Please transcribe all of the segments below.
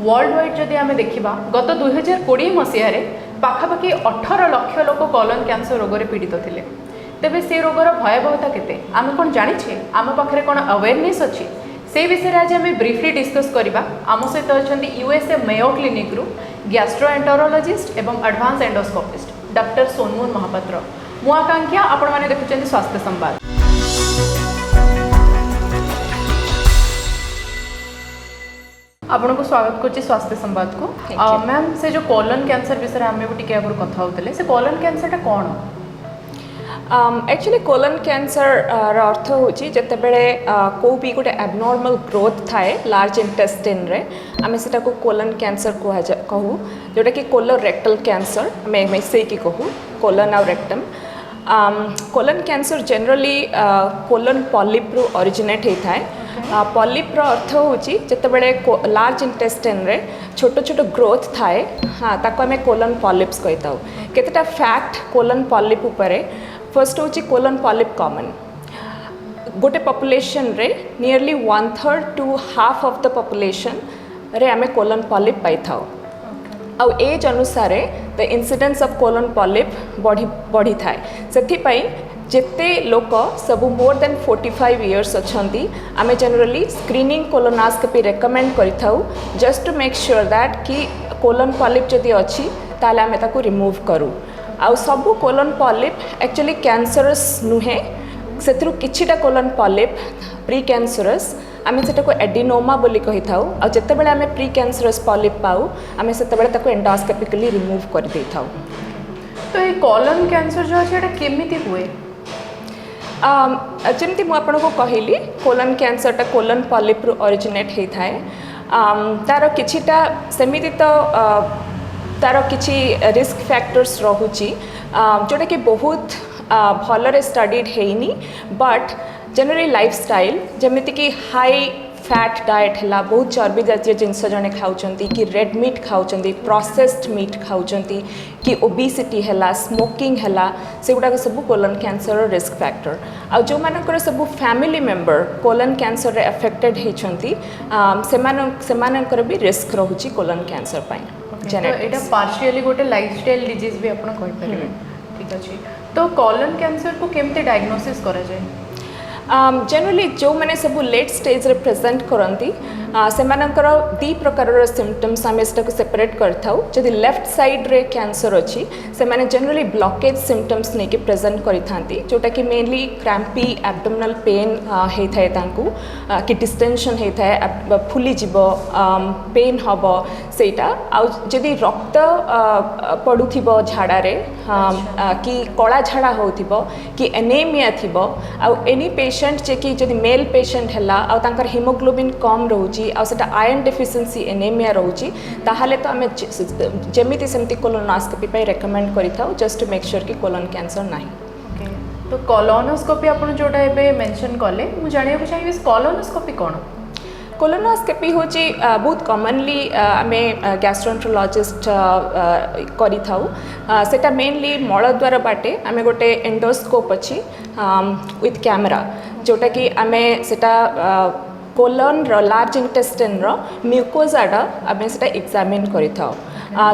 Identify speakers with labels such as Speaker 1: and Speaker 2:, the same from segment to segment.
Speaker 1: World wide जदि आम देखा गत 2020 मसीह पाखापाखि 18 लाख लोक कोलन कैंसर रोग में पीड़ित थे। तेबे से रोगर भयावहता केते आम कौन जाने आम पाखे कौन अवेयरनेस अच्छी से विषय आज आम ब्रीफली डिस्कस करवा। आम सहित अच्छा यूएसए मेयो क्लिनिक रु गैस्ट्रोएंटरोलॉजिस्ट एवं एडवांस एंडोस्कोपिस्ट डॉक्टर सोनमुन महापात्र। मु आकांक्षा आपण मैंने देखुं स्वास्थ्य संवाद। आपन को स्वागत करछि स्वास्थ्य संवाद को। मैम से जो कोलन कैंसर विषय आम टिके आगु कथा होतले से कोलन कैंसर टा कोन?
Speaker 2: एक्चुअली कोलन कैंसर अर्थ होची जते बेले को भी गोटे एबनॉर्मल ग्रोथ थाए लार्ज इंटेस्टाइन रे आम सेटा को कोलन कैंसर कहू जोटा कि कोलोरेक्टल कैंसर मैं से कि कहू कोलन और rectum. Colon cancer generally colon polyp रु ओरिजिनेट होता है। पॉलिप रो अर्थ होची जते बेले लार्ज इंटेस्टाइन रे छोट छोट ग्रोथ थाए हाँ ताको आम कोलन पॉलिप्स कहता हूँ। केतेटा फैक्ट कोलन पॉलिप उपरे फर्स्ट होची कोलन पॉलिप कॉमन गोटे पॉपुलेशन रे nearly 1/3 to half of the population रे आमे कोलन पॉलिप पाई थाओ। आउ एज अनुसार the incidence of colon polyp बढ़ी थाए। सेथि पई जेते लोक सब मोर देन 45 इयर्स अच्छी आमे जनरली स्क्रीनिंग कोलोनोस्कोपी रेकमेंड करिथाउ just to make sure that कि कोलन पॉलिप जदि अच्छी ताले आमे ताकू रिमूव करू। आउ सबू कोलन पॉलिप एक्चुअली कैंसरस नुहे से किछिटा कोलन पॉलिप प्री कैंसरस आमे सेटा को एडिनोमा बोली कहि थाउ। आ जते बेले आमे प्री कैंसरस पॉलिप पाऊ आमे सेते बेले ताको एंडोस्कोपिकली रिमूव कर दे थाउ।
Speaker 1: तो ये कोलन कैंसर जो अछि एटा केमिति हुए?
Speaker 2: जमती मु आपनको कहली कोलन कैंसर टा कोलन पॉलिप रु ओरिजिनेट हे थाए। तार किछिटा सेमिति तो तार किछि रिस्क फैक्टर्स रहुची जोटा कि बहुत भलरे स्टडीड हेनी बट जनरली लाइफस्टाइल जमिति कि हाई फैट डाएट है बहुत चर्बी जातीय जिनस जड़े खाऊँच कि रेड मीट खाऊँच प्रोसेस्ड मीट खाऊँच कि ओबेसिटी है स्मोकिंग है से गुड़ाक सब कोलन कैंसर रिस्क फैक्टर। आ जो मानकर सब फैमिली मेंबर कोलन कैंसर रे अफेक्टेड होती सेमानकर भी रिस्क रहुची कोलन कैंसर पाई।
Speaker 1: एटा पार्शियली गोटे लाइफस्टाइल डिजीज भी आपण कहि परिबे। ठीक अछि। तो कोलन कैंसर को केमते डायग्नोसिस करा जाय?
Speaker 2: जनरली जो मैंने सब लेट स्टेज रे प्रेजेंट करती से दी प्रकार सिम्पटम्स आम इसको सेपरेट करथाउ। जदि लेफ्ट साइड रे कैंसर अच्छी से माने जनरली ब्लॉकेज सिम्पटम्स नहीं कि प्रेजेंट करिथांती जोटा कि मेनली क्रैम्पी एब्डोमिनल पेन होता है तांकू कि डिस्टेंशन होता है फुली जीव पेन हम सेटा आ जदि रक्त पड़ुथिबो झाड़ारे कि कला झाड़ा होथिबो कि एनीमिया थिबो आ एनी पेशेंट जे कि जदि मेल पेशेंट है आ तांकर हीमोग्लोबिन कम रोची आ सेटा आयरन डेफिशिएंसी एनीमिया रोची ताहाले तो आमे जेमिति सेमति कोलोनोस्कोपी पे रेकमेंड करिथाउ जस्ट टू मेक श्योर कि कोलन कैंसर नाही।
Speaker 1: तो कोलोनोस्कोपी आपण जोटा एबे मेंशन कले मु जानिया चाहिए कोलोनोस्कोपी कोन?
Speaker 2: कोलोनोस्कोपी होची बहुत कॉमनली आमे गैस्ट्रोएंटरोलॉजिस्ट करि थाउ। सेटा मेनली मल द्वार बाटे आमे गोटे एंडोस्कोप अछि विथ कैमरा जोटा कि आमे सेटा कोलन लार्ज इंटेस्टाइन म्यूकोजाटा आम से एग्जामिन करि थाउ।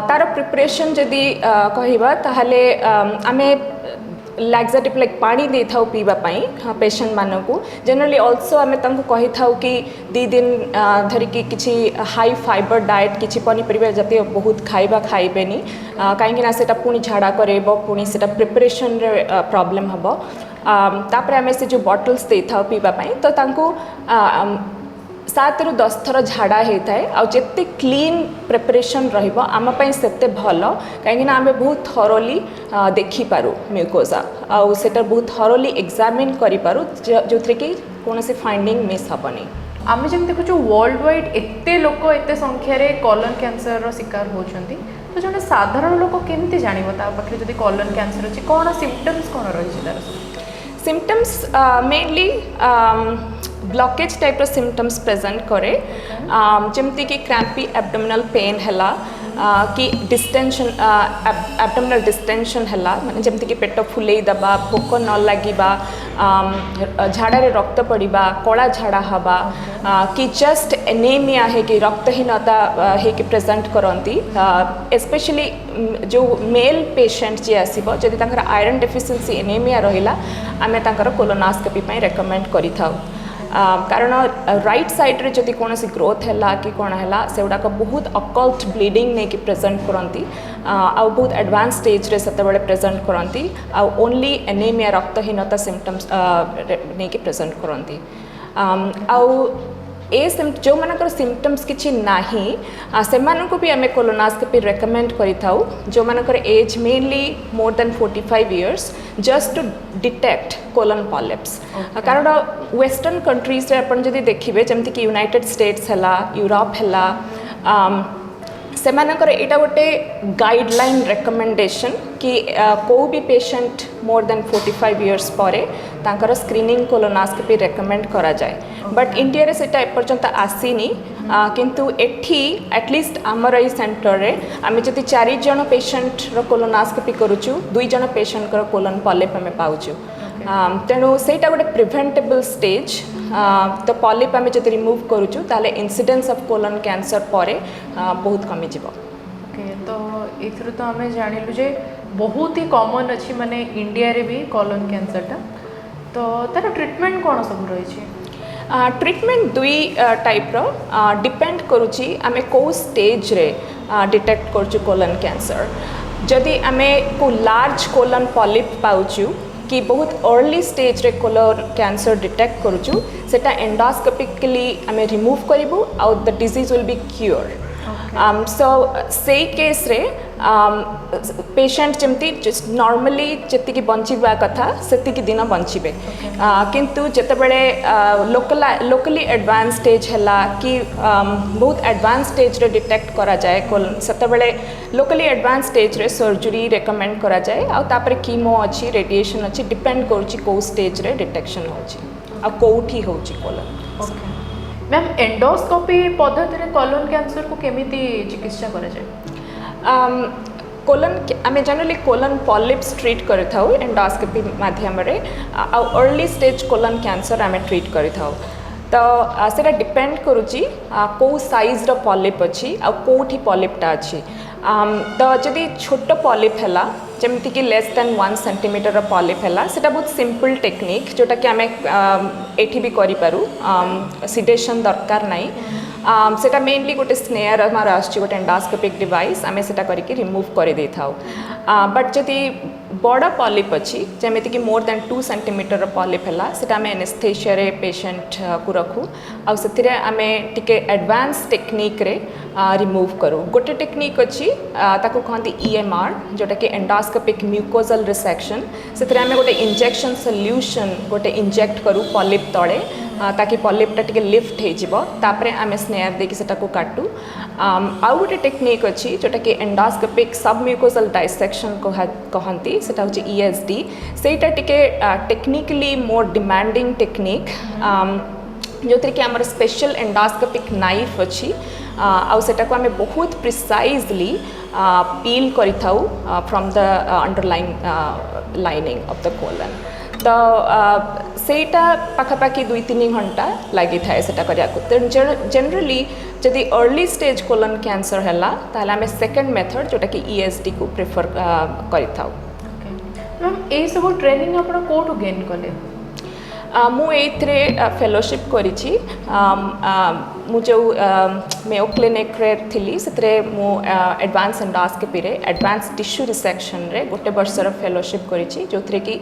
Speaker 2: तार प्रिपरेशन जदि कहबा ताहले आमे लैक्सेटिव लाइक पानी दे थाउ पीवा पई पेशेंट मानकू। जनरली ऑल्सो आमे तंको कहि थाउ कि 2 दिन धरिकी किछि हाई फाइबर डाएट किछि पनीपरिया जातीय बहुत खाइबा खाइबेनी कहीं सेटा पुणी झाड़ा करेबो पुणी सेटा प्रिपरेशन रे प्रॉब्लम हबो। तापर आमे से जो बॉटल्स दे थाउ पीवा पई तो तांको 7 ରୁ 10 थर झाड़ा होता है आ जिते क्लीन प्रिपरेशन रहिबो आम पई सेते भलो कहीं आमे बहुत थरोली देखिपारू म्यूकोजा आ सेटा बहुत थरोली एग्जामिन करिपारू जो कि कौन से फाइंडिंग मिस हेनी।
Speaker 1: आम जब देखु वर्ल्ड वाइड एते लोक एते संख्यार कोलन कैंसर शिकार होती तो जड़े साधारण लोक केमती जानिबो ता पाखे जदि कोलन कैंसर अछि कोन सिम्पटम्स कोन रही तार?
Speaker 2: Symptoms mainly blockage type symptoms present करे जमती कि क्रैम्पी एब्डोमिनल पेन है कि डिस्टेंशन एब्डोमिनल डिस्टेंशन है माने जमती कि पेट फुले दबा भोक न लगिबा झाड़ारे रक्त पड़िबा कला झाड़ा हवा कि जस्ट एनीमिया है कि रक्तहीनता है कि प्रेजेंट करती स्पेशली जो मेल पेशेंट जी आसब जदि तांकर आयरन डेफिशिएंसी एनीमिया रहिला आमे तांकर कोलोनोस्कोपी पई रेकमेंड करिथाउ कारण राइट साइड रे जदि कौन सी ग्रोथ है कि कौन है से गुड़ाक बहुत अकल्ट ब्लीडिंग नहीं कि प्रेजेंट करती आउ बहुत एडवांस स्टेज रे सेते बेले प्रेजेंट करती आउ ओनली एनीमिया रक्तहीनता सिम्पटम्स नहीं कि प्रेजेंट करती आउ जो मानकर सिम्पटम्स किछि नाही से मानको भी आमे कोलोनोस्कोपी रेकमेंड करिथाउ जो मानकर age mainly more than 45 years just to detect colon polyps कारण वेस्टर्न कंट्रीज रे अपन जदि देखिबे जेमति कि यूनाइटेड स्टेट्स हला यूरोप हला से मानकर एटा गोटे गाइडलाइन रेकमेंडेशन कि को भी पेशेंट मोर देन 45 इयर्स पर तांकर स्क्रीनिंग कोलोनोस्कोपी रेकमेंड करा जाए बट इंडिया रे सेटा एपर्यंत आसीनी किंतु एठी एटलिस्ट आमर ई सेंटर रे आमे जति 4 जण पेशेंट रो कोलोनोस्कोपी करूछु 2 जण पेशेंट कर कोलन पॉलिप हमें पाउछु तेणु सेटा गोटे प्रिवेंटेबल स्टेज तो पॉलिप आमे जति रिमूव करूछु ताले इंसिडेंस ऑफ कोलन कैंसर परे बहुत कमी जिवो
Speaker 1: ओके तो एथरु तो हमें जानिलु जे बहुत ही कॉमन अछि माने इंडिया रे भी कोलन कैंसर ता तो तार ट्रीटमेंट कोन सब रही छी
Speaker 2: ट्रीटमेंट दुई टाइप रो डिपेंड करूची आमे को स्टेज रे डिटेक्ट करछु कोलन कैंसर जदि आमे को लार्ज कोलन पॉलिप पाउछु कि बहुत अर्ली स्टेज रे कोलन कैंसर डिटेक्ट करूछु सेटा एंडोस्कोपिकली आमे रिमूव करिबु आउ the disease will be cure सो से केस रे पेशेंट जमती नॉर्मली जति बंचिबा कथा सेति दिन बंचिबे किंतु जते बेले लोकली एडवांस स्टेज हला कि बहुत एडवांस स्टेज रे डिटेक्ट करा जाए कोलन सेते बेले लोकली एडवांस स्टेज रे सर्जरी रेकमेंड करा जाए आ तापर कीमो अच्छी रेडिएशन अच्छी डिपेंड करूची को स्टेज रे डिटेक्शन होची आ कोठी होची कोलन
Speaker 1: ओके मैम एंडोस्कोपी पद्धति रे कोलन कैंसर को केमिति चिकित्सा करा जाए
Speaker 2: कोलन आमे जनरली कोलन पॉलिप्स ट्रीट करिथाउ एंडोस्कोपी माध्यम रे आ अर्ली स्टेज कोलन कैंसर आमे ट्रीट करिथाउ तो सेटा डिपेंड करूची को साइज रो पॉलिप अछि आ कोठी पॉलिपटा अछि तो जदि छोट पॉलिप हैला जमती कि लेस देन 1 सेंटीमीटर पॉलिप हैला सेटा बहुत सिंपल टेक्निक जोटा कि आमे एठी भी करि पारू सिडेशन दरकार नाही सेटा मेनली गोटे स्नेयर हमारा आछि गोटे एंडोस्कोपिक डिवाइस आमे सेटा करिके रिमूव कर दे थाउ बट जदि बड़ा पॉलिप अच्छी जमीती कि मोर देन 2 सेंटीमीटर पॉलिप है सेटा आमे एनेस्थेसिया रे पेशेंट को रखू आ सेथिरे आमे टिके एडवांस टेक्निक रे रिमूव करू गोटे टेक्निक अच्छी ताको कहती EMR जोटा कि एंडोस्कोपिक म्यूकोजल रिसेक्शन सेथिरे आमे गोटे इंजेक्शन सॉल्यूशन गोटे इंजेक्ट करू पॉलिप तळे ताकि पॉलिपटा टिके लिफ्ट हो जिवो तापरे आमे स्नेयर देकी सेटा को काटू आउ गोटे टेक्निक अच्छी जोटा कि एंडोस्कोपिक सबम्यूकोजल डाइसेक्शन को कहती सेटा होची ESD सेटा टिके टेक्निकली मोर डिमांडिंग टेक्निक जो कि आमर स्पेशल एंडोस्कोपिक नाइफ अच्छी आउ सेटा को आमे बहुत प्रिसाइजली पील करिथाउ from the underline lining of the colon तो सेटा पाखापाखि 2-3 घंटा लगी थाए सेटा करिया को जनरली जदि अर्ली स्टेज कोलन कैंसर हैला ताले आमे सेकंड मेथड जोटा कि ESD को प्रेफर करिथाउ
Speaker 1: मैम ए सब ट्रेनिंग आपण कोठो गेन कले
Speaker 2: मु एथरे फेलोशिप करिछि मु जो मेयो क्लिनिक रे थिली सेतरे मु एडवांस एंडोस्कोपी रे एडवांस टिश्यू रिसेक्शन रे गोटे वर्षर फेलोशिप करिछि जोथरे कि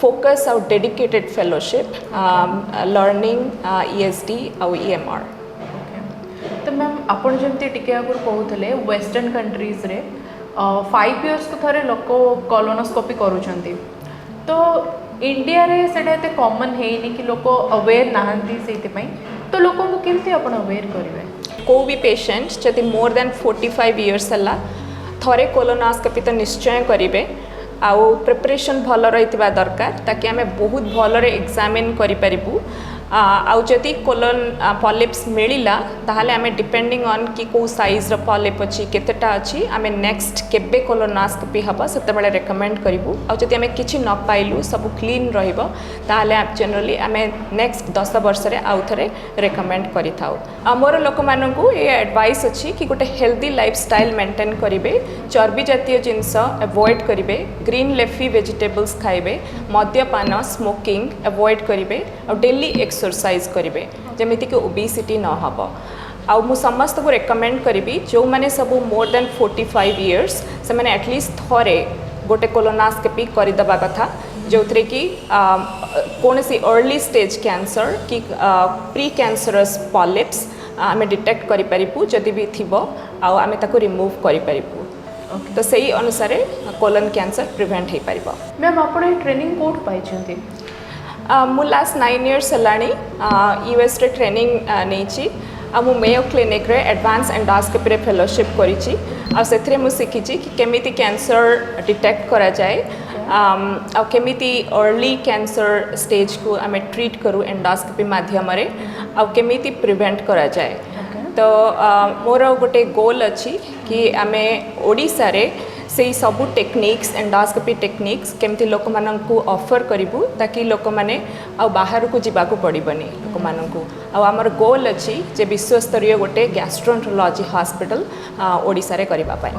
Speaker 2: फोकस आउ डेडिकेटेड फेलोशिप लर्निंग ESD आउ EMR
Speaker 1: तो मैम आपण जमती टिके आगुर कहूले वेस्टर्न कंट्रीज रे 5 इयर्स को थरे लोक कोलोनोस्कोपी करूछंती तो इंडिया रे सेटा एते कॉमन हेनी कि लोक अवेयर नाहंती सेति पई तो लोक को केमती आपण अवेयर करिवे
Speaker 2: को भी पेशेंट जदि मोर देन 45 इयर्स हला थरे कोलोनोस्कोपी तो निश्चय करिवे आउ प्रिपरेशन भल रहितबा दरकार ताकि आमे बहुत भल रे एग्जामिन करि परिबु आउ जदि कोलन पॉलिप्स मिलिला ताहले आमे डिपेंडिंग ऑन कि को साइज रो पॉलिप अछि केतेटा अछि आमे नेक्स्ट केबे कोलोनोस्कोपी हबा सेते बेले रेकमेंड करिवु आउ जदि आमे किछि न पाइलु सब क्लीन रहिबो ताहले जनरली आमे नेक्स्ट 10 वर्ष रे आउ थरे रेकमेंड करिथाउ हमर लोक माननकु ए एडवाइस अछि कि गोटे हेल्दी लाइफस्टाइल मेंटेन करिवे चर्बी जातीय जिंस अवॉइड करिवे ग्रीन लेफी वेजिटेबल्स खाइबे मद्यपान स्मोकिंग अवॉइड करिवे और डेली एक्सरसाइज करिवे जेमिति कि ओबेसिटी न हबो आउ मु समस्त को रेकमेंड करिवि जो माने सब मोर देन 45 इयर्स से माने एटलीस्ट थरे गोटे कोलोनोस्कोपी करि दबा कथा जो थरे कि कौन सी अर्ली स्टेज कैंसर कि प्री कैंसरस पॉलिप्स आमे डिटेक्ट करि परिबु जदि भी थिबो आउ आमे ताको रिमूव करि परिबु तो सही अनुसार कोलन कैंसर प्रिवेंट हो पार।
Speaker 1: मैम आप ट्रेनिंग कोड पाई
Speaker 2: मु लास्ट 9 इयर्स हेलानी यूएस रे ट्रेनिंग नहीं मु मेयो क्लिनिक रे एडवांस एंडोस्कोपी रे फेलोशिप करिछि आ सेथरे मु सिखिछि कि केमिति कैंसर डिटेक्ट करा जाए आ केमिति अर्ली कैंसर स्टेज को आमे ट्रीट करू एंडोस्कोपी माध्यम रे आ केमिति प्रिवेंट करा जाए तो मोर गोटे गोल अच्छी कि आमे ओडिसा रे से सबू टेक्निक्स एंडोस्कोपी टेक्निक्स केमती लोक माननकु ऑफर करिवु ताकि लोक माने आ बाहर को जीवाकू पड़बनी लोक माननकु आ हमर गोल अच्छी जे विश्व स्तरीय गोटे गैस्ट्रोएंटरोलॉजी हॉस्पिटल ओडिसा रे करबा पाए।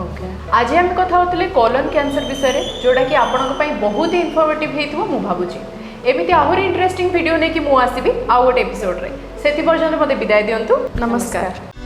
Speaker 1: आज हम कथा होतले कोलन कैंसर विषय रे जोडा कि आपनक पई बहुत ही इन्फॉर्मेटिव हेतु मु भाबुची एमिति आहुरी इंटरेस्टिंग वीडियो ने कि मु आसीबी आ गोटे एपिसोड रे सेति पर्यंत मते विदाय दियंतु नमस्कार।